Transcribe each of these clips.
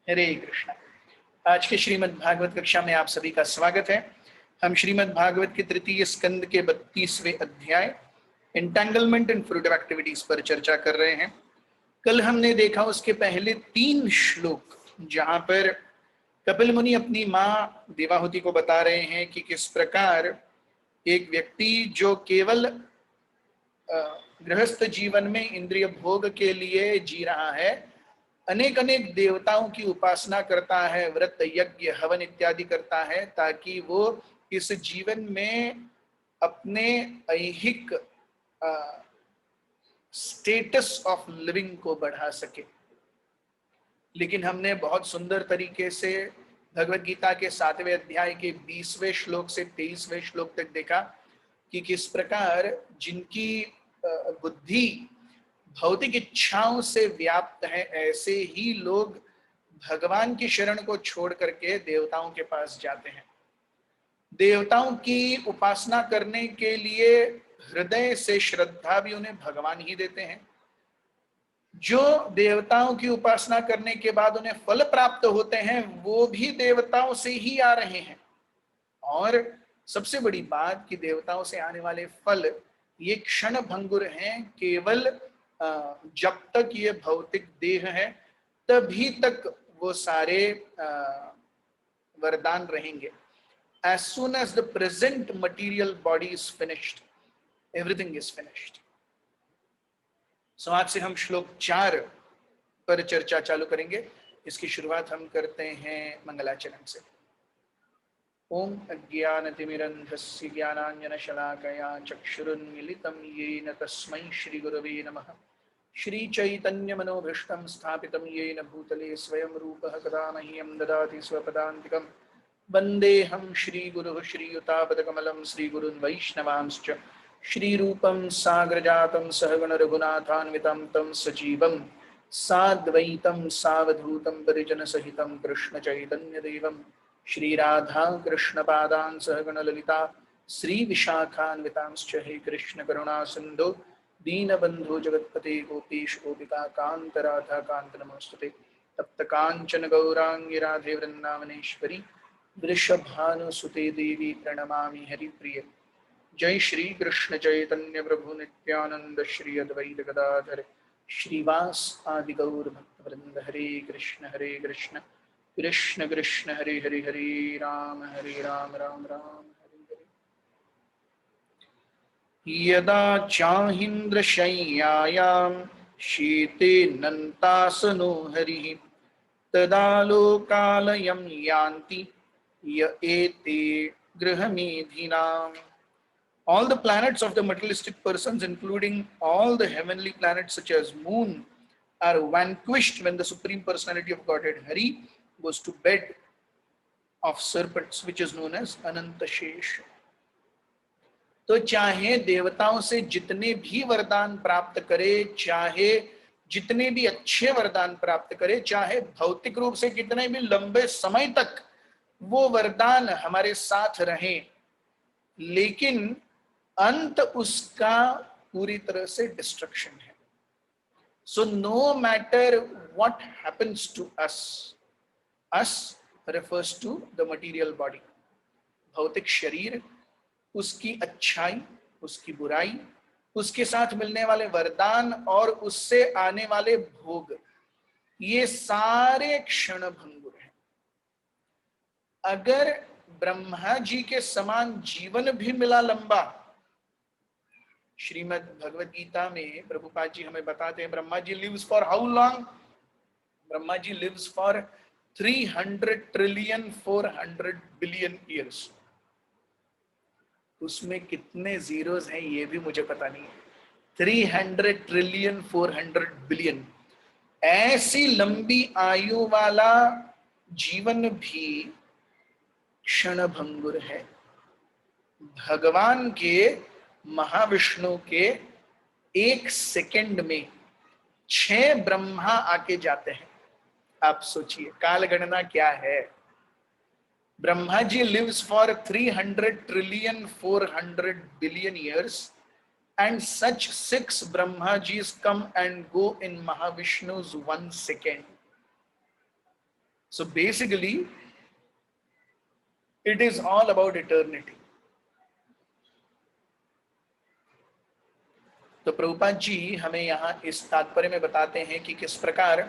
हरे कृष्णा। आज के श्रीमद् भागवत कक्षा में आप सभी का स्वागत है। हम श्रीमद् भागवत के तृतीय स्कंद के 32वें अध्याय एंटेंगलमेंट एंड फ्रूटिव एक्टिविटीज पर चर्चा कर रहे हैं। कल हमने देखा उसके पहले 3 श्लोक जहां पर कपिल मुनि अपनी माँ देवाहुति को बता रहे हैं कि किस प्रकार एक व्यक्ति जो केवल गृहस्थ जीवन में इंद्रिय भोग के लिए जी रहा है, अनेक अनेक देवताओं की उपासना करता है, व्रत यज्ञ हवन इत्यादि करता है ताकि वो इस जीवन में अपने ऐहिक स्टेटस ऑफ लिविंग को बढ़ा सके। लेकिन हमने बहुत सुंदर तरीके से भगवत गीता के 7वें अध्याय के 20वें श्लोक से 23वें श्लोक तक देखा कि किस प्रकार जिनकी बुद्धि भौतिक इच्छाओं से व्याप्त है, ऐसे ही लोग भगवान की शरण को छोड़ करके देवताओं के पास जाते हैं। देवताओं की उपासना करने के लिए हृदय से श्रद्धा भी उन्हें भगवान ही देते हैं। जो देवताओं की उपासना करने के बाद उन्हें फल प्राप्त होते हैं वो भी देवताओं से ही आ रहे हैं। और सबसे बड़ी बात कि देवताओं से आने वाले फल ये क्षण भंगुर हैं, केवल जब तक ये भौतिक देह है तभी तक वो सारे वरदान रहेंगे। As soon as the present material body is finished, everything is finished. So आज से हम श्लोक 4 पर चर्चा चालू करेंगे। इसकी शुरुआत हम करते हैं मंगलाचरण से। ओम अज्ञानतिमिरन्धस्य ज्ञानाञ्जनशलाकया चक्षुरुन्मीलितं येन तस्मै श्रीगुरवे नमः। श्रीचैतन्यमनोभीष्टं स्थापितं येन भूतले स्वयं रूपः कदा मह्यं ददाति स्वपदान्तिकं। वन्देऽहं श्रीगुरुः श्रीयुतापदकमलं श्रीगुरुन् वैष्णवांश्च। श्रीरूपं साग्रजातं सहगण रघुनाथान्वितं तं सजीवं साद्वैतं सावधूतं परिजनसहितं कृष्णचैतन्यदेवं श्रीराधा कृष्णपादान् सहगण ललिता श्रीविशाखान्वितांश्च। हे कृष्ण करुणा सिन्धो दीनबन्धो जगत्पते गोपेश गोपिका कान्त राधा कान्त नमोस्तुते। तप्त कांचन गौरांगी राधे वृंदावनेश्वरी वृषभानुसुते देवी प्रणमामि हरिप्रिय। जय श्री कृष्ण चैतन्य प्रभु नित्यानंद श्री अद्वैत गदाधर श्रीवास आदि गौर भक्तवृंद। हरे कृष्ण कृष्ण कृष्ण हरे हरे, हरे राम राम राम हरे हरे। यदा चाहीन्द्र शय्यायां शीते नन्तासनो हरिः तदा लोकालयं यान्ति य एते गृहमेधिनाम्। All the planets of the materialistic persons, including all the heavenly planets such as moon, are vanquished when the Supreme Personality of Godhead Hari goes to bed of serpents, which is known as Anantashesh. तो चाहे देवताओं से जितने भी वरदान प्राप्त करे, चाहे जितने भी अच्छे वरदान प्राप्त करे, चाहे भौतिक रूप से कितने भी लंबे समय तक वो वरदान हमारे साथ रहे, लेकिन अंत उसका पूरी तरह से डिस्ट्रक्शन है। So no matter what happens to us, us refers to the material body, भौतिक शरीर, उसकी अच्छाई, उसकी बुराई, उसके साथ मिलने वाले वरदान और उससे आने वाले भोग, ये सारे क्षण भंगुर हैं। अगर ब्रह्मा जी के समान जीवन भी मिला लंबा, श्रीमद् भगवत गीता में प्रभुपाद जी हमें बताते हैं Brahma ji lives for how long? Brahma ji lives for 300 trillion 400 billion years. उसमें कितने जीरोस हैं ये भी मुझे पता नहीं है। 300 ट्रिलियन 400 बिलियन, ऐसी लंबी आयु वाला जीवन भी क्षण भंगुर है। भगवान के, महाविष्णु के 1 सेकंड में 6 ब्रह्मा आके जाते हैं। आप सोचिए काल गणना क्या है। Brahma ji lives for 300 trillion 400 billion years and such 6 Brahmajis come and go in Mahavishnu's 1 second. So basically it is all about eternity. तो प्रभुपाद जी हमें यहाँ इस तात्पर्य में बताते हैं कि किस प्रकार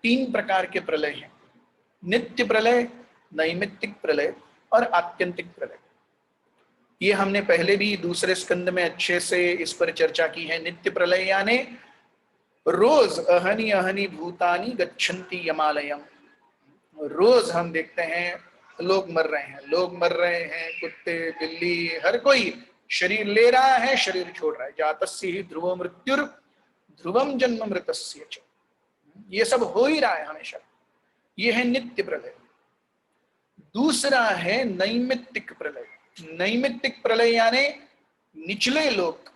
3 प्रकार के प्रलय हैं, नित्य प्रलय, नैमित्तिक प्रलय और आत्यंतिक प्रलय। ये हमने पहले भी दूसरे स्कंद में अच्छे से इस पर चर्चा की है। नित्य प्रलय यानी रोज अहनि अहनि भूतानि गच्छन्ति यमालयम, रोज हम देखते हैं लोग मर रहे हैं, लोग मर रहे हैं, कुत्ते बिल्ली हर कोई शरीर ले रहा है, शरीर छोड़ रहा है। जातस्य ही ध्रुवो मृत्युर ध्रुवम जन्म मृतस्य च, ये सब हो ही रहा है हमेशा। ये है नित्य प्रलय। दूसरा है नैमित्तिक प्रलय। नैमित्तिक प्रलय यानी निचले लोक,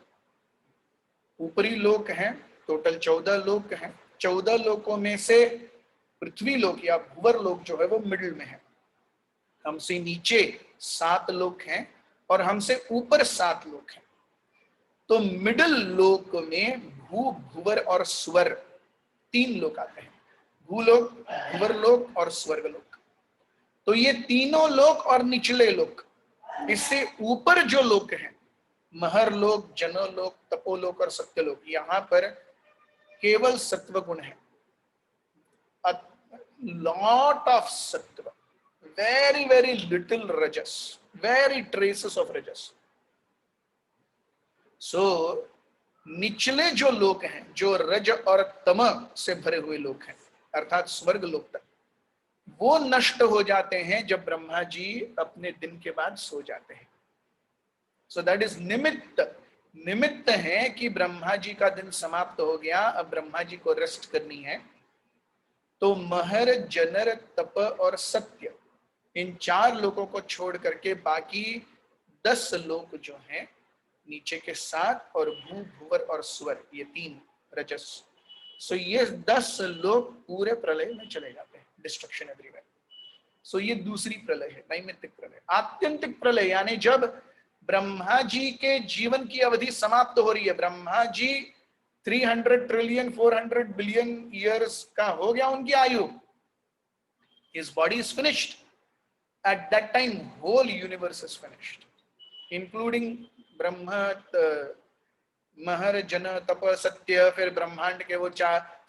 ऊपरी लोक हैं, टोटल 14 लोक हैं। 14 लोकों में से पृथ्वी लोक या भूवर लोक जो है वो मिडिल में है। हमसे नीचे 7 लोक हैं और हमसे ऊपर 7 लोक हैं। तो मिडिल लोक में भू, भूवर और स्वर 3 लोक आते हैं, भूलोक, भूवर लोक और स्वर्ग लोक। तो ये तीनों लोक और निचले लोक, इससे ऊपर जो लोक हैं, महर लोक, जनोलोक, तपोलोक और सत्यलोक, यहां पर केवल सत्व गुण है। A lot of sattva, very little rajas, very traces of rajas. So निचले जो लोक हैं, जो रज और तम से भरे हुए लोक हैं, अर्थात स्वर्ग लोक तक, वो नष्ट हो जाते हैं जब ब्रह्मा जी अपने दिन के बाद सो जाते हैं। सो दैट इज निमित्त। निमित्त है कि ब्रह्मा जी का दिन समाप्त हो गया, अब ब्रह्मा जी को रेस्ट करनी है। तो महर, जनर, तप और सत्य, इन 4 लोगों को छोड़ करके बाकी 10 लोक जो हैं, नीचे के 7 और भू, भूवर और स्वर, ये 3 रजस। सो ये 10 लोग पूरे प्रलय में चले जाते हैं, डिस्ट्रक्शन एवरीवेयर। सो ये दूसरी प्रलय है, नैमित्तिक प्रलय। आत्यंतिक प्रलय यानी जब ब्रह्मा जी के जीवन की अवधि समाप्त हो रही है, ब्रह्मा जी 300 ट्रिलियन 400 बिलियन ईयर्स का हो गया उनकी आयु, his body is finished. At that time whole universe is finished, including Brahma, महर, जन, तप, सत्य, फिर ब्रह्मांड के वो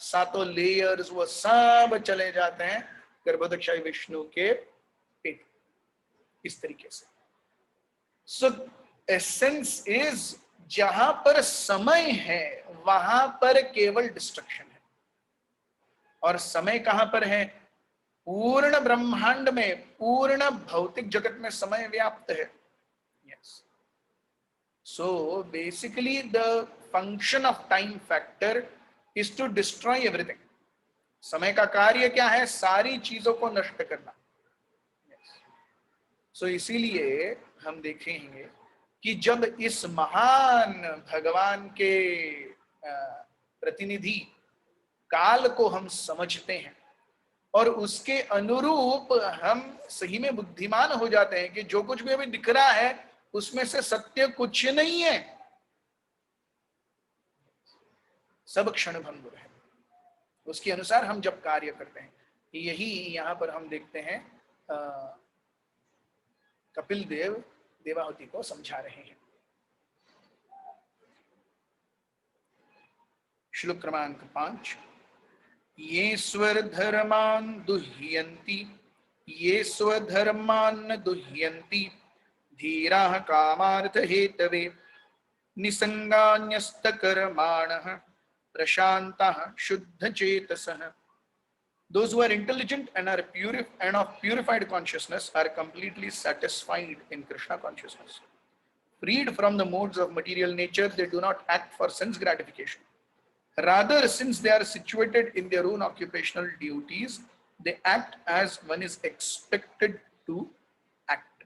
7 लेयर्स, वो सब चले जाते हैं गर्भोदक्षाई विष्णु के पेट, इस तरीके से। सो एसेंस इज, जहां पर समय है वहां पर केवल डिस्ट्रक्शन है। और समय कहां पर है? पूर्ण ब्रह्मांड में, पूर्ण भौतिक जगत में समय व्याप्त है। Yes. So basically the function of time factor is to destroy everything. समय का कार्य क्या है? सारी चीजों को नष्ट करना। सो इसीलिए हम देखेंगे कि जब इस महान भगवान के प्रतिनिधि काल को हम समझते हैं और उसके अनुरूप हम सही में बुद्धिमान हो जाते हैं कि जो कुछ भी अभी दिख रहा है उसमें से सत्य कुछ नहीं है, सब क्षण भंगुर है। उसके अनुसार हम जब कार्य करते हैं, यही यहां पर हम देखते हैं कपिल देव देवाहुति को समझा रहे हैं। श्लोक क्रमांक 5। ये स्वधर्मान दुह्यन्ति, ये स्वधर्मान दुह्यन्ति, धीराः कामार्थ Hathaway, निसंगान्यस्तकर्माणः, प्रशान्तः शुद्धचेतसः। Those who are intelligent and are of purified consciousness are completely satisfied in Krishna consciousness. Freed from the modes of material nature, they do not act for sense gratification. Rather, since they are situated in their own occupational duties, they act as one is expected to act.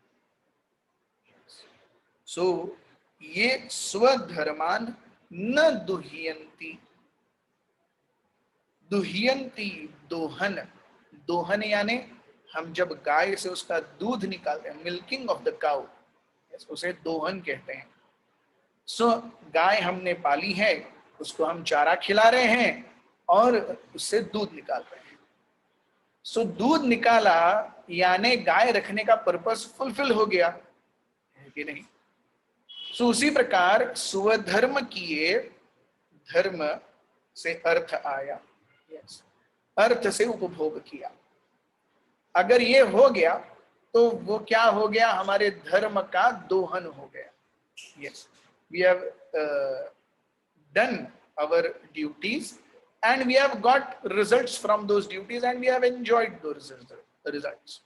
So, ये स्वधर्मान न दुह्यन्ति। दुह्यन्ति दोहन, दोहन यानी हम जब गाय से उसका दूध निकालते हैं, मिल्किंग ऑफ द काउ, उसे दोहन कहते हैं। सो गाय हमने पाली है, उसको हम चारा खिला रहे हैं और उससे दूध निकाल रहे हैं। सो दूध निकाला यानी गाय रखने का पर्पस फुलफिल हो गया, है कि नहीं? सो उसी प्रकार स्वधर्म किए, धर्म से अर्थ आया, यस, अर्थ से उपभोग किया। अगर ये हो गया तो वो क्या हो गया? हमारे धर्म का दोहन हो गया। Yes, we have done our duties and we have got results from those duties and we have enjoyed those results.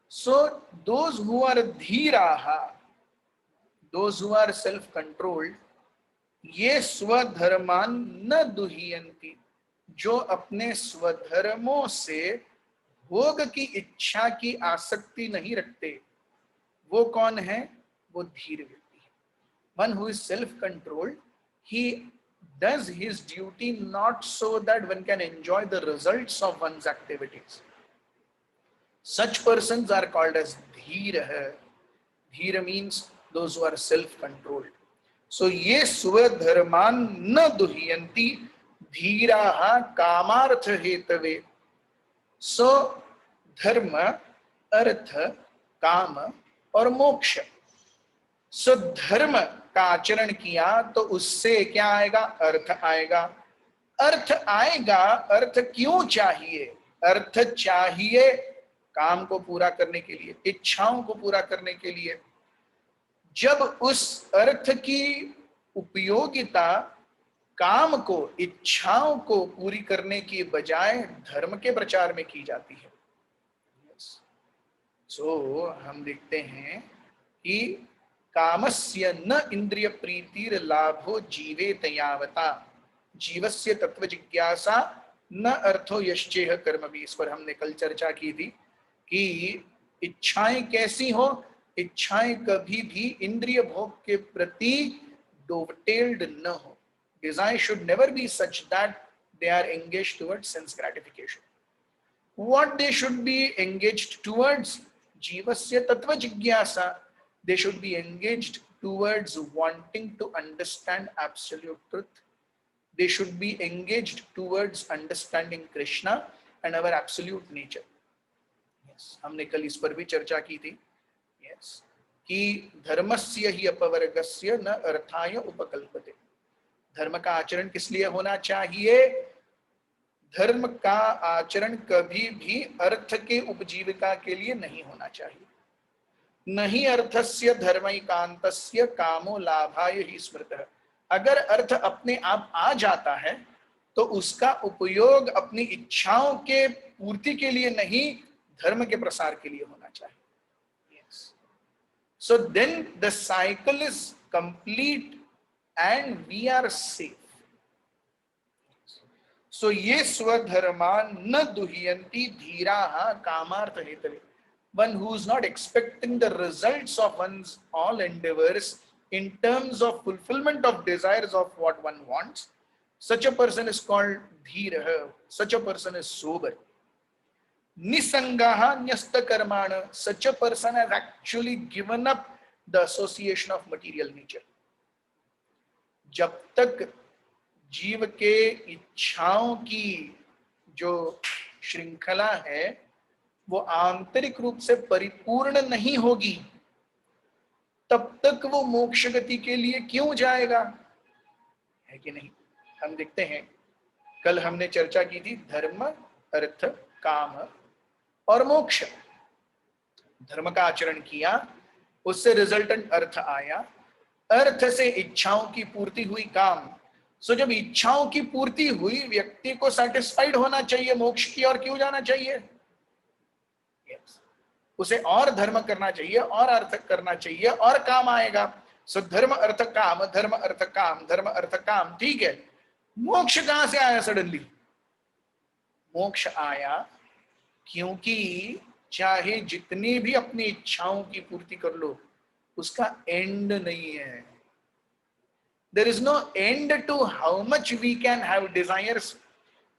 So those who are dhiraha, those who are self controlled, ये स्वधर्मान न दुहियंती, जो अपने स्वधर्मों से भोग की इच्छा की आसक्ति नहीं रखते, वो कौन है? वो धीर व्यक्ति है। One who is self-controlled, he does his duty not so that one can enjoy the results of one's activities. Such persons are called as dhira. Dhira means those who are self-controlled. So ये स्वधर्मान न दुहियंती धीराः कामार्थ Hathaway. सो धर्म, अर्थ, काम और मोक्ष। सो धर्म का आचरण किया तो उससे क्या आएगा? अर्थ आएगा। अर्थ आएगा, अर्थ क्यों चाहिए? अर्थ चाहिए काम को पूरा करने के लिए, इच्छाओं को पूरा करने के लिए। जब उस अर्थ की उपयोगिता काम को, इच्छाओं को पूरी करने की बजाय धर्म के प्रचार में की जाती है, सो हम देखते हैं कि कामस्य न इंद्रिय प्रीतिर लाभो जीवेत यावता जीवस्य तत्व जिज्ञासा न अर्थो यश्चेह कर्म भी। इस पर हमने कल चर्चा की थी कि इच्छाएं कैसी हो? इच्छाएं कभी भी इंद्रिय भोग के प्रति डोवटेल्ड न हो। Desire should never be such that they are engaged towards sense gratification. What they should be engaged towards? Jivasya tattva jigyasa. They should be engaged towards wanting to understand absolute truth. They should be engaged towards understanding Krishna and our absolute nature. Yes, हमने कल इस पर भी चर्चा की थी। Yes, कि धर्मस्य ही अपवर्गस्य न अर्थाय उपकल्पते। धर्म का आचरण किस लिए होना चाहिए? धर्म का आचरण कभी भी अर्थ के उपजीविका के लिए नहीं होना चाहिए। नहीं अर्थस्य धर्मैकान्तस्य कामो लाभाय ही स्मृतः। अगर अर्थ अपने आप आ जाता है तो उसका उपयोग अपनी इच्छाओं के पूर्ति के लिए नहीं, धर्म के प्रसार के लिए होना चाहिए। Yes. So then the cycle is complete and we are safe. So ये स्वधर्मान न दुहियंती धीराः कामार्थ Hathaway. One who is not expecting the results of one's all endeavors in terms of fulfillment of desires of what one wants, such a person is called dhirah. Such a person is sober. Nisangaha nyasta karmana. Such a person has actually given up the association of material nature. जब तक जीव के इच्छाओं की जो श्रृंखला है वो आंतरिक रूप से परिपूर्ण नहीं होगी, तब तक वो मोक्ष गति के लिए क्यों जाएगा? है कि नहीं? हम देखते हैं, कल हमने चर्चा की थी धर्म, अर्थ, काम और मोक्ष। धर्म का आचरण किया, उससे रिजल्टेंट अर्थ आया, अर्थ से इच्छाओं की पूर्ति हुई, काम। सो जब इच्छाओं की पूर्ति हुई, व्यक्ति को सेटिस्फाइड होना चाहिए मोक्ष की, और क्यों जाना चाहिए? yes. उसे और धर्म करना चाहिए, और अर्थ करना चाहिए, और काम आएगा। सो धर्म अर्थ काम, धर्म अर्थ काम, धर्म अर्थ काम, ठीक है। मोक्ष कहां से आया सडनली? मोक्ष आया क्योंकि चाहे जितनी भी अपनी इच्छाओं की पूर्ति कर लो, उसका एंड नहीं है। There is no end to how much we can have desires,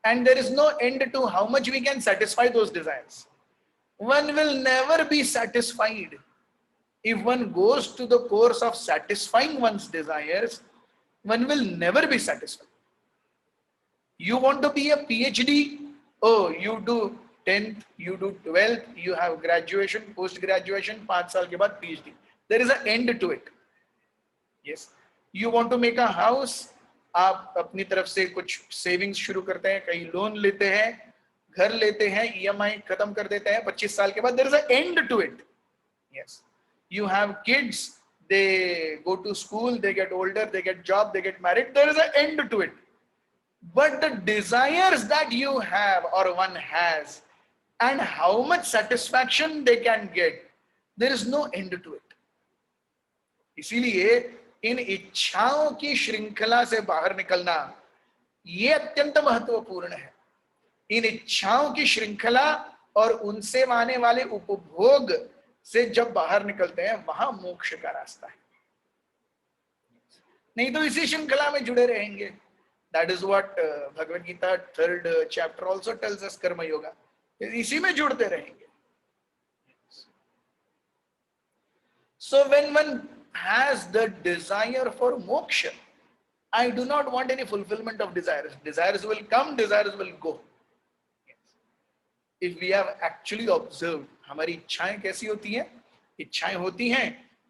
and there is no end to how much we can satisfy those desires. One will never be satisfied. If one goes to the course of satisfying one's desires, one will never be satisfied. You want to be a PhD, Oh, you do 10th, you do 12th, you have graduation, post graduation, 5 साल के बाद PhD. There is an end to it. Yes. You want to make a house, आप अपनी तरफ से कुछ savings शुरू करते हैं, कहीं लोन लेते हैं, घर लेते हैं, EMI खत्म कर देते हैं, 25 साल के बाद there is an end to it. Yes. You have kids, they go to school, they get older, they get job, they get married, there is an end to it. But the desires that you have or one has and how much satisfaction they can get, there is no end to it. इसीलिए इन इच्छाओं की श्रृंखला से बाहर निकलना ये अत्यंत महत्वपूर्ण है. इन इच्छाओं की श्रृंखला और उनसे आने वाले उपभोग से जब बाहर निकलते हैं वहां मोक्ष का रास्ता है. नहीं तो इसी श्रृंखला में जुड़े रहेंगे. That is what Bhagavad Gita 3rd chapter also tells us, कर्म योगा. इसी में जुड़ते रहेंगे. So when one has the desire for moksha, I do not want any fulfillment of desires. Desires will come, desires will go. If we have actually observed, हमारी इच्छाएं कैसी होती हैं? इच्छाएं होती हैं.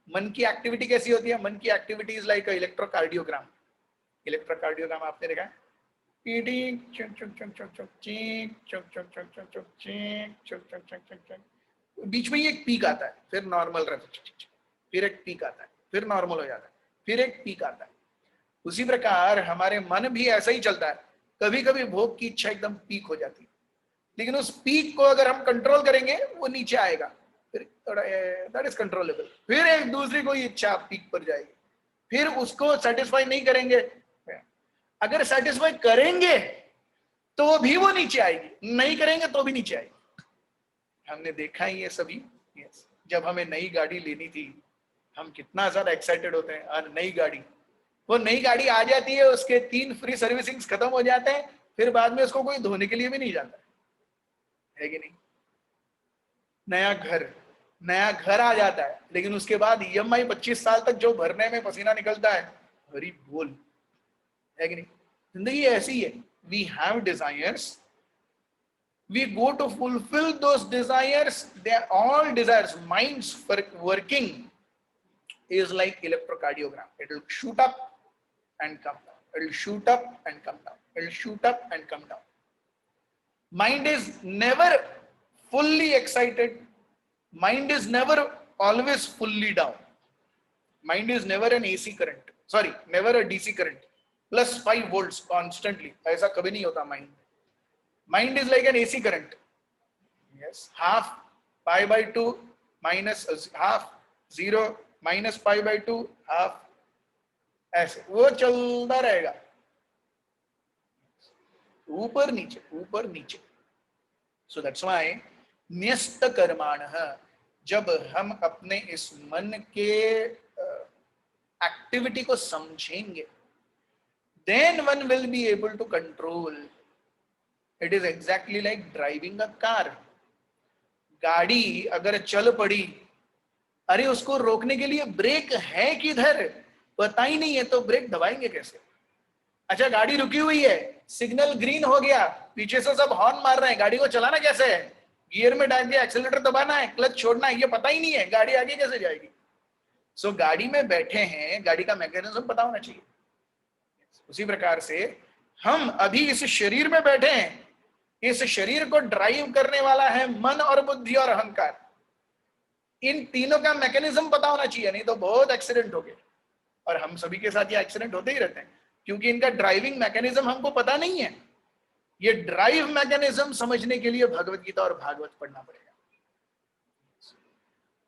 मन की एक्टिविटी कैसी होती है? मन की activity is like electrocardiogram. Electrocardiogram आपने देखा है? बीच में एक पीक आता है, फिर नॉर्मल रहता है, फिर एक पीक आता है, फिर नॉर्मल हो जाता है, फिर एक पीक आता है. उसी प्रकार हमारे मन भी ऐसा ही चलता है. कभी कभी भोग की इच्छा एकदम पीक हो जाती है, लेकिन उस पीक को अगर हम कंट्रोल करेंगे वो नीचे आएगा, फिर दैट इज कंट्रोलेबल. फिर एक दूसरी कोई इच्छा पीक पर जाएगी, फिर उसको सेटिस्फाई नहीं करेंगे. अगर सेटिस्फाई करेंगे तो भी वो नीचे आएगी, नहीं करेंगे तो भी नीचे आएगी. हमने देखा ही है सभी. yes. जब हमें नई गाड़ी लेनी थी, हम कितना ज्यादा एक्साइटेड होते हैं. और नई गाड़ी, वो नई गाड़ी आ जाती है, उसके 3 फ्री सर्विसिंग्स खत्म हो जाते हैं, फिर बाद में उसको कोई धोने के लिए भी नहीं जाता है कि नहीं. नया घर आ जाता है, लेकिन उसके बाद EMI 25 साल तक जो भरने में पसीना निकलता है, हरी बोल, है कि नहीं. जिंदगी ऐसी है. We have desires, we go to fulfill those desires. They are all desires. Mind's working is like electrocardiogram. It will shoot up and come down. It will shoot up and come down. It will shoot up and come down. Mind is never fully excited. Mind is never always fully down. Mind is never an AC current. Sorry, never a DC current. Plus 5 volts constantly. ऐसा कभी नहीं होता mind. Mind is like an AC current. Yes. Half pi by 2 minus half 0 minus pi by 2 half. ऐसे वो चलता रहेगा, ऊपर नीचे ऊपर नीचे. So that's why न्यस्त कर्माणः, जब हम अपने इस मन के एक्टिविटी को समझेंगे, then one will be able to control. It is exactly like driving a car. गाड़ी अगर चल पड़ी, अरे उसको रोकने के लिए ब्रेक है किधर पता ही नहीं है, तो ब्रेक दबाएंगे कैसे? अच्छा, गाड़ी रुकी हुई है, सिग्नल ग्रीन हो गया, पीछे से सब हॉर्न मार रहे हैं, गाड़ी को चलाना कैसे है? गियर में डाल के एक्सीलरेटर दबाना है, क्लच छोड़ना है, ये पता ही नहीं है, गाड़ी आगे कैसे जाएगी? सो गाड़ी में बैठे हैं, गाड़ी का मैकेनिज्म पता होना चाहिए. उसी प्रकार से हम अभी इस शरीर में बैठे हैं, इस शरीर को ड्राइव करने वाला है मन और बुद्धि और अहंकार. इन तीनों का मैकेनिज्म पता होना चाहिए, नहीं तो बहुत एक्सीडेंट हो गए. और हम सभी के साथ ये एक्सीडेंट होते ही रहते हैं, क्योंकि इनका ड्राइविंग मैकेनिज्म हमको पता नहीं है. ये ड्राइव मैकेनिज्म समझने के लिए भगवत गीता और भागवत पढ़ना पड़ेगा.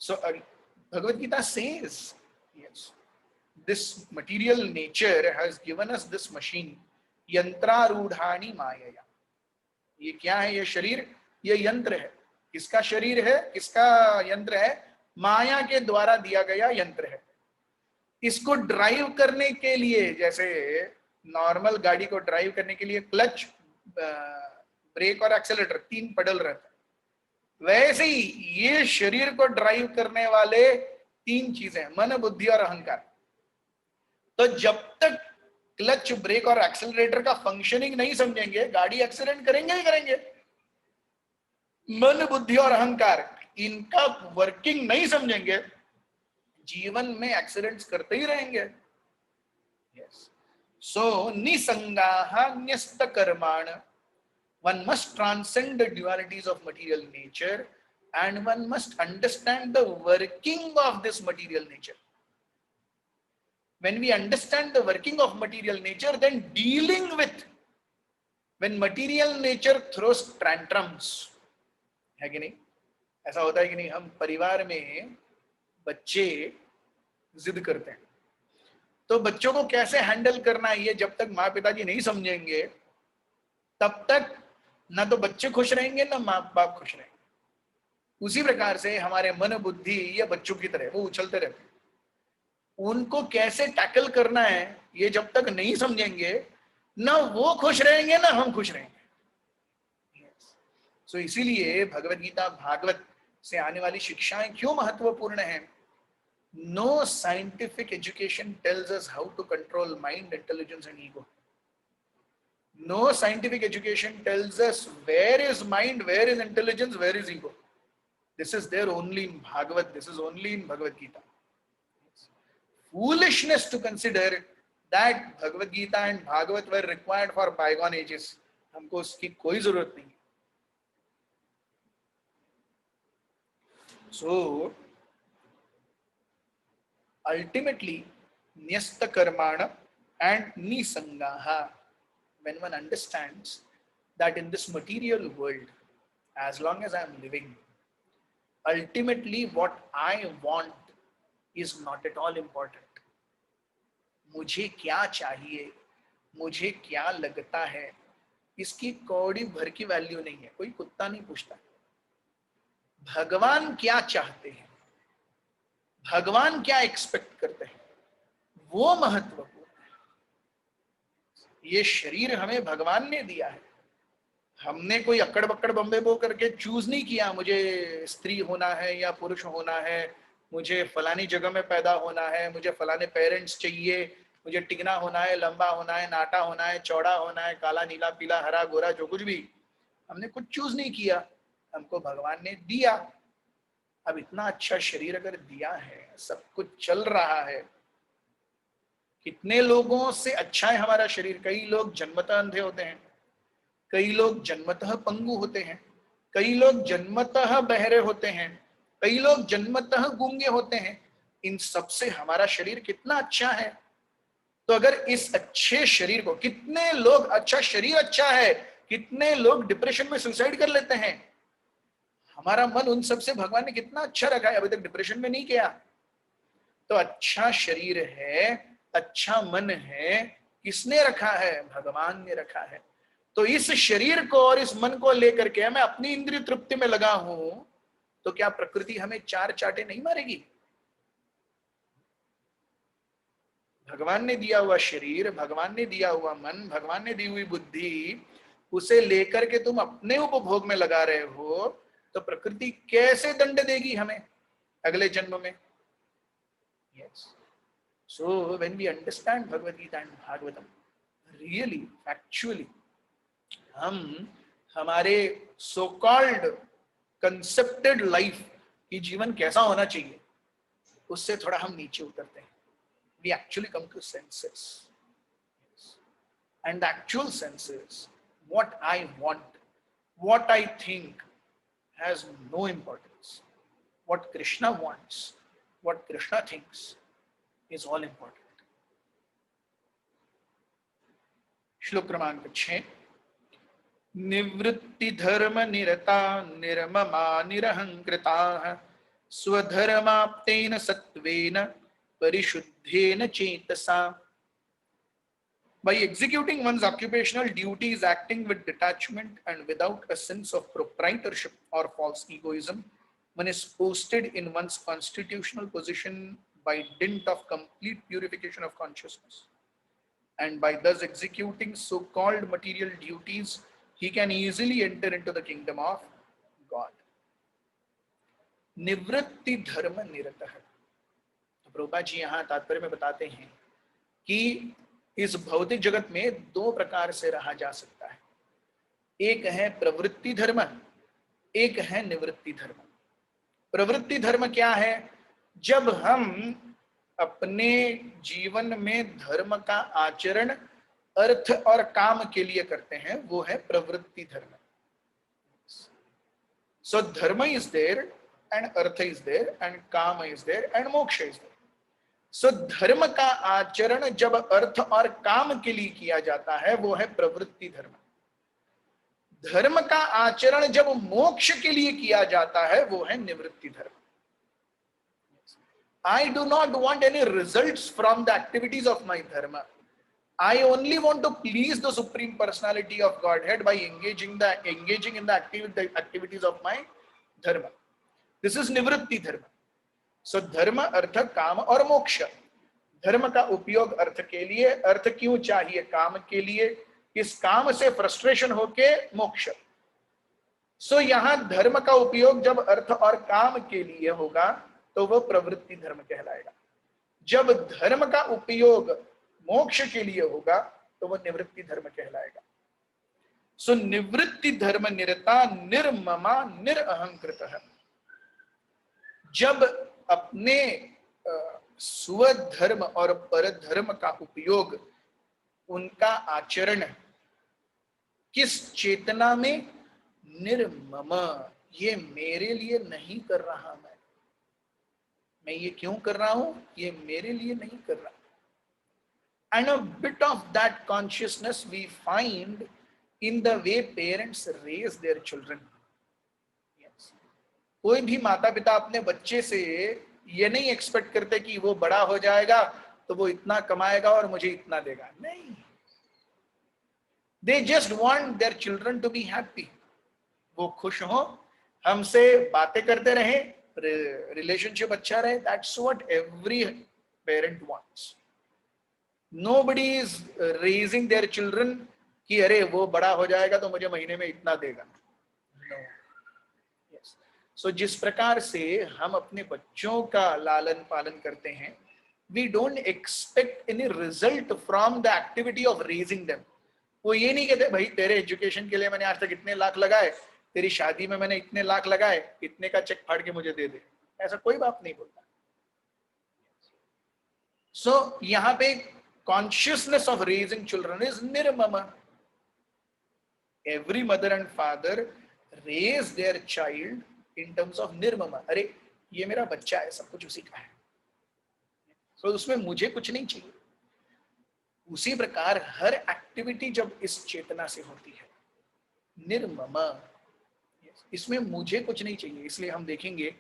So Bhagavad Gita says, yes, this material nature has given us this machine, यंत्रारूढ़ानि मायया. ये क्या है? ये शरीर, ये यंत्र है. किसका शरीर है, किसका यंत्र है? माया के द्वारा दिया गया यंत्र है. इसको ड्राइव करने के लिए, जैसे नॉर्मल गाड़ी को ड्राइव करने के लिए क्लच, ब्रेक और एक्सेलेरेटर 3 पेडल रहता है, वैसे ही ये शरीर को ड्राइव करने वाले 3 चीजें, मन बुद्धि और अहंकार. तो जब तक क्लच ब्रेक और एक्सेलरेटर का फंक्शनिंग नहीं समझेंगे, गाड़ी एक्सीडेंट करेंगे ही करेंगे. मन बुद्धि और अहंकार इनका वर्किंग नहीं समझेंगे, जीवन में एक्सीडेंट्स करते ही रहेंगे। Yes, so निसंगाः न्यस्त कर्माण, one must transcend the dualities of material nature and one must understand the working of this material nature. When we understand the working of material nature, then dealing with when material nature throws tantrums, है कि नहीं? ऐसा होता है कि नहीं? हम परिवार में बच्चे जिद करते हैं, तो बच्चों को कैसे हैंडल करना है, ये जब तक माँ पिताजी नहीं समझेंगे तब तक ना तो बच्चे खुश रहेंगे ना माँ बाप खुश रहेंगे। उसी प्रकार से हमारे मन बुद्धि ये बच्चों की तरह वो उछलते रहते हैं, उनको कैसे टैकल करना है ये जब तक नहीं समझेंगे ना वो खुश रहेंगे ना हम खुश रहेंगे। सो इसीलिए भगवत गीता भागवत से आने वाली शिक्षाएं क्यों महत्वपूर्ण है। No scientific education tells us how to control mind, intelligence and ego. No scientific education tells us where is mind, where is intelligence, where is ego. This is there only in Bhagavad. This is only in Bhagavad Gita. Foolishness to consider that Bhagavad Gita and Bhagavad were required for bygone ages. हमको उसकी कोई जरूरत नहीं। So ultimately, न्यस्त कर्माण and निसंगाः, when one understands that in this material world, as long as I am living, ultimately what I want is not at all important. मुझे क्या चाहिए, मुझे क्या लगता है, इसकी कौड़ी भर की वैल्यू नहीं है, कोई कुत्ता नहीं पूछता। भगवान क्या चाहते हैं, भगवान क्या एक्सपेक्ट करते हैं, वो महत्वपूर्ण है। ये शरीर हमें भगवान ने दिया है, हमने कोई अक्कड़ बक्कड़ बम्बे बो करके चूज नहीं किया मुझे स्त्री होना है या पुरुष होना है, मुझे फलानी जगह में पैदा होना है, मुझे फलाने पेरेंट्स चाहिए, मुझे टिकना होना है, लंबा होना है, नाटा होना है, चौड़ा होना है, काला नीला पीला हरा गोरा, जो कुछ भी, हमने कुछ चूज नहीं किया, हमको भगवान ने दिया। अब इतना अच्छा शरीर अगर दिया है, सब कुछ चल रहा है, कितने लोगों से अच्छा है हमारा शरीर। कई लोग जन्मतः अंधे होते हैं, कई लोग जन्मतः पंगु होते हैं, कई लोग जन्मतः बहरे होते हैं, कई लोग जन्मतः गूंगे होते हैं। इन सबसे हमारा शरीर कितना अच्छा है। तो अगर इस अच्छे शरीर को, कितने लोग, अच्छा शरीर अच्छा है, कितने लोग डिप्रेशन में सुसाइड कर लेते हैं। हमारा मन उन सबसे भगवान ने कितना अच्छा रखा है, अभी तक डिप्रेशन में नहीं गया। तो अच्छा शरीर है, अच्छा मन है, किसने रखा है? भगवान ने रखा है। तो इस शरीर को और इस मन को लेकर के मैं अपनी इंद्रिय तृप्ति में लगा हूं, तो क्या प्रकृति हमें चार चाटे नहीं मारेगी? भगवान ने दिया हुआ शरीर, भगवान ने दिया हुआ मन, भगवान ने दी हुई बुद्धि, उसे लेकर के तुम अपने उपभोग में लगा रहे हो, तो प्रकृति कैसे दंड देगी हमें अगले जन्म में? Yes. So when we understand Bhagavad Gita and Bhagavatam, really, factually, हम हमारे so called concepted life की जीवन कैसा होना चाहिए, उससे थोड़ा हम नीचे उतरते हैं। We actually come to senses. Yes. And the actual senses, what I want, what I think has no importance. What Krishna wants, what Krishna thinks is all important. श्लोक क्रमांक 6। निवृत्ति धर्म निरता निर्ममा निरहंकृताः स्वधर्माप्तेन सत्वेन परिशुद्धेन चेतसा। By executing one's occupational duties, acting with detachment and without a sense of proprietorship or false egoism, one is posted in one's constitutional position by dint of complete purification of consciousness. And by thus executing so-called material duties, he can easily enter into the kingdom of God. निवृत्ति धर्म निरतः। तो प्रभुपाद जी यहाँ तात्पर्य में बताते हैं कि इस भौतिक जगत में दो प्रकार से रहा जा सकता है। एक है प्रवृत्ति धर्म एक है निवृत्ति धर्म। प्रवृत्ति धर्म क्या है? जब हम अपने जीवन में धर्म का आचरण अर्थ और काम के लिए करते हैं, वो है प्रवृत्ति धर्म। So dharma is there and artha is there and kama is there and moksha is there. So धर्म का आचरण जब अर्थ और काम के लिए किया जाता है, वो है प्रवृत्ति धर्म। धर्म का आचरण जब मोक्ष के लिए किया जाता है, वो है निवृत्ति धर्म। I do not want any results from the activities of my dharma. I only want to please the Supreme Personality of Godhead by engaging in the activities of my dharma. This is nivritti dharma. So dharma, artha, काम और मोक्ष। धर्म का उपयोग अर्थ के लिए, अर्थ क्यों चाहिए? काम के लिए। इस काम से फ्रस्ट्रेशन होके मोक्ष। सो यहां धर्म का उपयोग जब अर्थ और काम के लिए होगा तो वह प्रवृत्ति धर्म कहलाएगा। जब धर्म का उपयोग मोक्ष के लिए होगा तो वह निवृत्ति धर्म कहलाएगा। सो निवृत्ति धर्म निरता निर्ममा निरअहंकृतः। जब अपने स्वधर्म और परधर्म का उपयोग, उनका आचरण किस चेतना में? निर्मम, ये मेरे लिए नहीं कर रहा मैं ये क्यों कर रहा हूं? ये मेरे लिए नहीं कर रहा। And a bit of that consciousness we find in the way parents raise their children. कोई भी माता पिता अपने बच्चे से ये नहीं एक्सपेक्ट करते कि वो बड़ा हो जाएगा तो वो इतना कमाएगा और मुझे इतना देगा। नहीं, they just want their children to be happy. वो खुश हो, हमसे बातें करते रहे, रिलेशनशिप अच्छा रहे। That's what every parent wants. Nobody is raising their children कि अरे वो बड़ा हो जाएगा तो मुझे महीने में इतना देगा। सो जिस प्रकार से हम अपने बच्चों का लालन पालन करते हैं, we don't expect any result from the activity of raising them. वो ये नहीं कहते भाई तेरे एजुकेशन के लिए मैंने आज तक इतने लाख लगाए, तेरी शादी में मैंने इतने लाख लगाए, इतने का चेक फाड़ के मुझे दे दे। ऐसा कोई बात नहीं बोलता। सो यहां पे consciousness of raising children is निर्मम। Every mother and father raise their child in terms of निर्मम। अरे ये मेरा बच्चा है, सब कुछ उसी का है, तो उसमें मुझे कुछ नहीं चाहिए। उसी प्रकार हर एक्टिविटी जब इस चेतना से होती है, निर्मम, इसमें मुझे कुछ नहीं चाहिए। इसलिए हम देखेंगे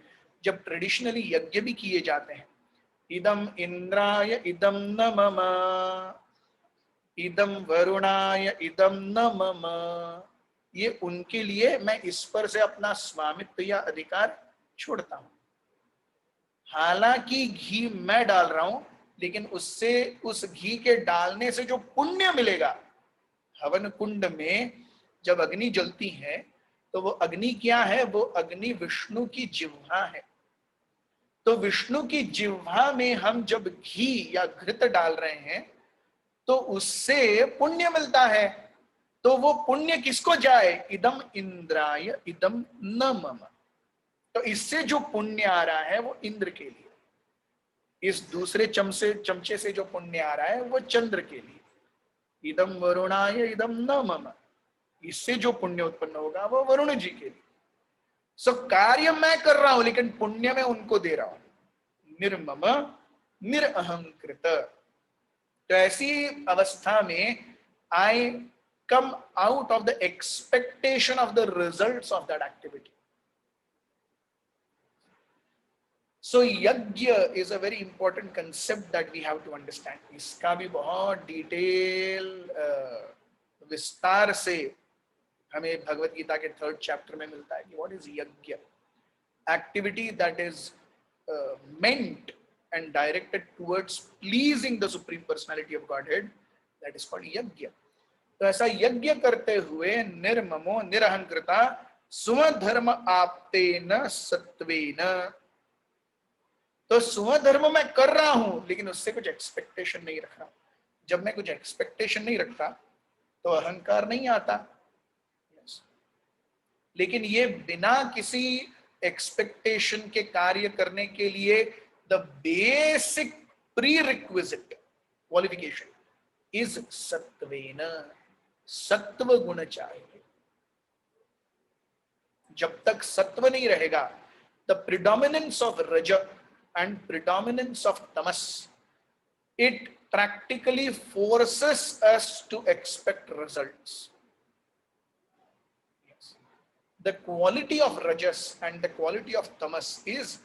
जब ट्रेडिशनली यज्ञ भी किए जाते हैं, इदम इंद्राय इदम न मम, इदम वरुणाय इदम न मम, ये उनके लिए मैं इस पर से अपना स्वामित्व या अधिकार छोड़ता हूं। हालांकि घी मैं डाल रहा हूं, लेकिन उससे, उस घी के डालने से जो पुण्य मिलेगा, हवन कुंड में जब अग्नि जलती है तो वो अग्नि क्या है? वो अग्नि विष्णु की जिह्वा है। तो विष्णु की जिह्वा में हम जब घी या घृत डाल रहे हैं तो उससे पुण्य मिलता है। तो वो पुण्य किसको जाए? इदम इंद्राय इदम न मम। तो इससे जो पुण्य आ रहा है वो इंद्र के लिए, इस दूसरे चमचे से जो पुण्य आ रहा है वो चंद्र के लिए। इदम वरुणाय इदम न मम, इससे जो पुण्य उत्पन्न होगा वो वरुण जी के लिए। सो कार्य मैं कर रहा हूं लेकिन पुण्य मैं उनको दे रहा हूं। निर्मम निरअहंकृत। तो ऐसी अवस्था में I come out of the expectation of the results of that activity. So yajna is a very important concept that we have to understand. इसका भी बहुत डिटेल विस्तार से हमें भगवत गीता के 3rd चैप्टर में मिलता है कि व्हाट इज यज्ञ। Activity that is meant and directed towards pleasing the Supreme Personality of Godhead, that is called यज्ञ। तो ऐसा यज्ञ करते हुए निर्ममो निरहंकृता स्वधर्म आप्तेन सत्वेन। तो स्वधर्म मैं कर रहा हूं लेकिन उससे कुछ एक्सपेक्टेशन नहीं रख रहा। जब मैं कुछ एक्सपेक्टेशन नहीं रखता तो अहंकार नहीं आता। लेकिन ये बिना किसी एक्सपेक्टेशन के कार्य करने के लिए the basic prerequisite qualification is सत्वेन, सत्व गुण चाहिए। जब तक सत्व नहीं रहेगा, the predominance of raja and predominance of tamas, it practically forces us to expect results. Yes. The quality of rajas and the quality of tamas is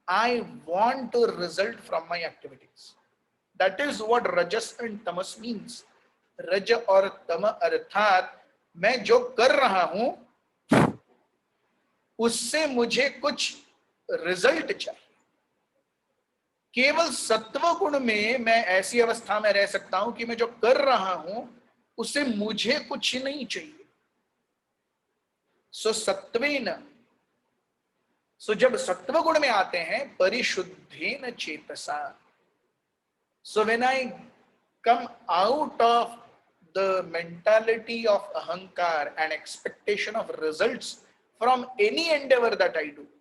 I want to result from my activities. That is what rajas and tamas means. रज और तम अर्थात मैं जो कर रहा हूं उससे मुझे कुछ रिजल्ट चाहिए। केवल सत्व गुण में मैं ऐसी अवस्था में रह सकता हूं कि मैं जो कर रहा हूं उससे मुझे कुछ नहीं चाहिए। सो सत्वेन, सो जब सत्व गुण में आते हैं परिशुद्धेन चेतसा, so when I come out of the mentality of ahankar and expectation of results from any endeavour that I do.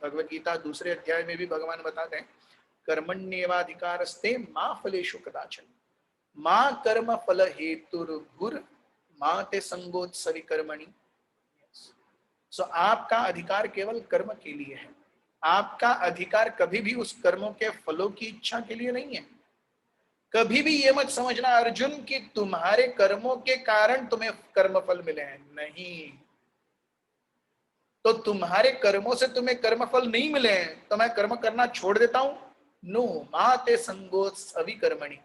Bhagavad Gita दूसरे अध्याय में भी भगवान बताते हैं कर्मण्येवाधिकारस्ते मा फलेषु कदाचन मा कर्म फल हेतुर्भुर मा ते संगोत्सवी कर्मणि। सो आपका अधिकार केवल कर्म के लिए है, आपका अधिकार कभी भी उस कर्मों के फलों की इच्छा के लिए नहीं है। कभी भी ये मत समझना अर्जुन कि तुम्हारे कर्मों के कारण तुम्हें कर्म फल मिले हैं, नहीं। तो तुम्हारे कर्मों से तुम्हें कर्मफल नहीं मिले हैं तो मैं कर्म करना छोड़ देता हूं? नो, माते संगोत्सवी कर्मणि।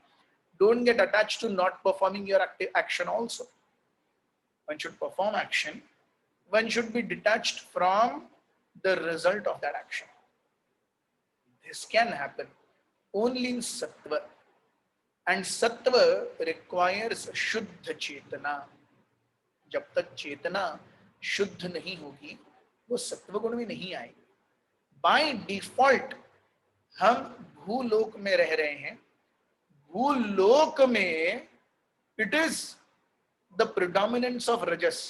Don't get attached to not performing your action also. One should perform action. One should be detached from the result of that action. This can happen only in sattva. And sattva requires शुद्ध चेतना। जब तक चेतना शुद्ध नहीं होगी वो सत्व गुण में नहीं आएगी। बाय डिफॉल्ट हम भूलोक में रह रहे हैं, भूलोक में it is the predominance of rajas.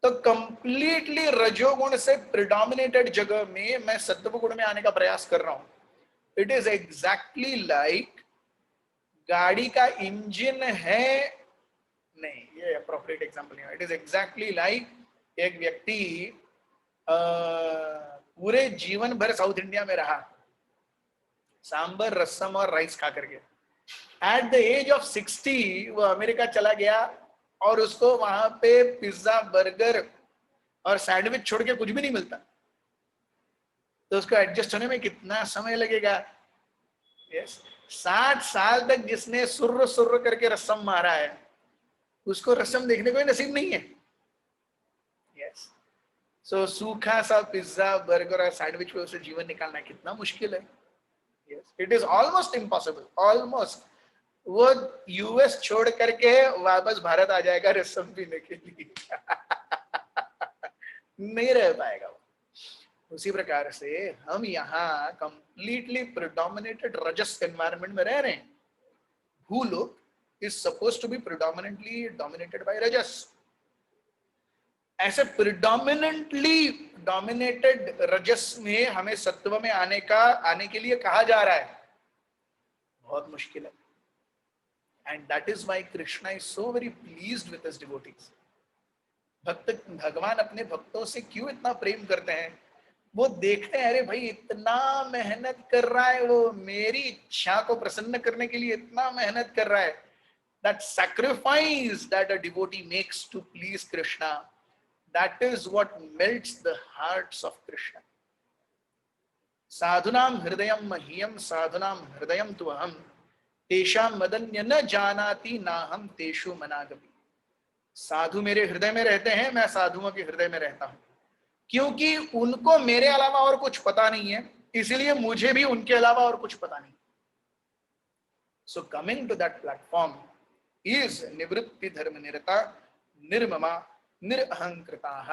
तो कंप्लीटली रजोगुण से प्रिडोमिनेटेड जगह में मैं सत्व गुण में आने का प्रयास कर रहा हूं। इट इज एग्जैक्टली लाइक गाड़ी का इंजन है, नहीं ये अप्रोप्रिएट एग्जांपल नहीं है। इट इज एग्जैक्टली लाइक एक व्यक्ति पूरे जीवन भर साउथ इंडिया में रहा, सांबर रसम और राइस खा करके। एट द एज ऑफ 60 वो अमेरिका चला गया और उसको वहां पे पिज्जा बर्गर और सैंडविच छोड़ के कुछ भी नहीं मिलता, तो उसको एडजस्ट होने में कितना समय लगेगा? यस, 60 साल तक जिसने सुर्र सुर्र करके रसम मारा है उसको रसम देखने को ही नसीब नहीं है। यस, सो सूखा सा पिज्जा बर्गर और सैंडविच पे उसे जीवन निकालना कितना मुश्किल है। Yes, it is almost impossible, almost. वो यूएस छोड़ करके वापस भारत आ जाएगा रसम पीने के लिए नहीं रह पाएगा वो। उसी प्रकार से हम यहाँ कंप्लीटली प्रिडोमिनेटेड रजस एनवायरनमेंट में रह रहे हैं। भूलोक is supposed to be predominantly dominated by rajas. ऐसे predominantly dominated रजस में हमें सत्व में आने के लिए कहा जा रहा है, बहुत मुश्किल है। And that is why Krishna is so very pleased with his devotees. भगवान अपने भक्तों से क्यों इतना प्रेम करते हैं? वो देखते हैं अरे भाई इतना मेहनत कर रहा है, वो मेरी इच्छा को प्रसन्न करने के लिए इतना मेहनत कर रहा है। That sacrifice that a devotee makes to please Krishna, that is what melts the hearts of Krishna. Sadhunam hridayam mahyam sadhunam hridayam tu aham tesham madanya न जानati नाहम तेषु मनागमी। साधु मेरे हृदय में रहते हैं, मैं साधुओं के हृदय में रहता हूं, क्योंकि उनको मेरे अलावा और कुछ पता नहीं है, इसलिए मुझे भी उनके अलावा और कुछ पता नहीं। So coming to that platform is निवृत्ति धर्म निरता निर्ममा निरअहंकृताः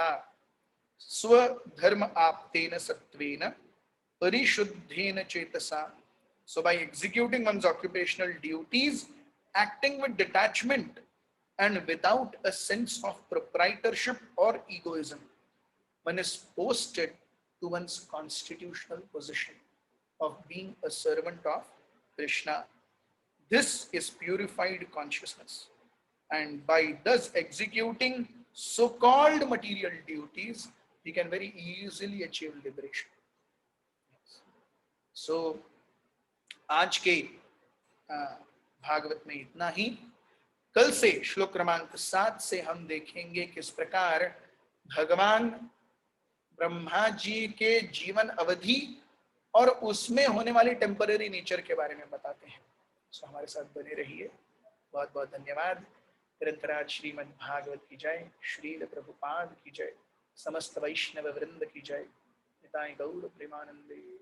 स्वधर्म आप्तेन सत्वेन परिशुद्धेन चेतसा। So by executing one's occupational duties, acting with detachment and without a sense of proprietorship or egoism. One is posted to one's constitutional position of being a servant of Krishna. This is purified consciousness, and by thus executing so called material duties, we can very easily achieve liberation. So, आज के भागवत में इतना ही। कल से श्लोक क्रमांक 7 से हम देखेंगे किस प्रकार भगवान ब्रह्मा जी के जीवन अवधि और उसमें होने वाली टेम्पररी नेचर के बारे में बताते हैं। सो हमारे साथ बने रहिए। बहुत बहुत धन्यवाद। ग्रंथराज श्रीमद् भागवत की जय, श्रील प्रभुपाद की जय, समस्त वैष्णव वृंद की जय। निताय गौर प्रेमानंदे।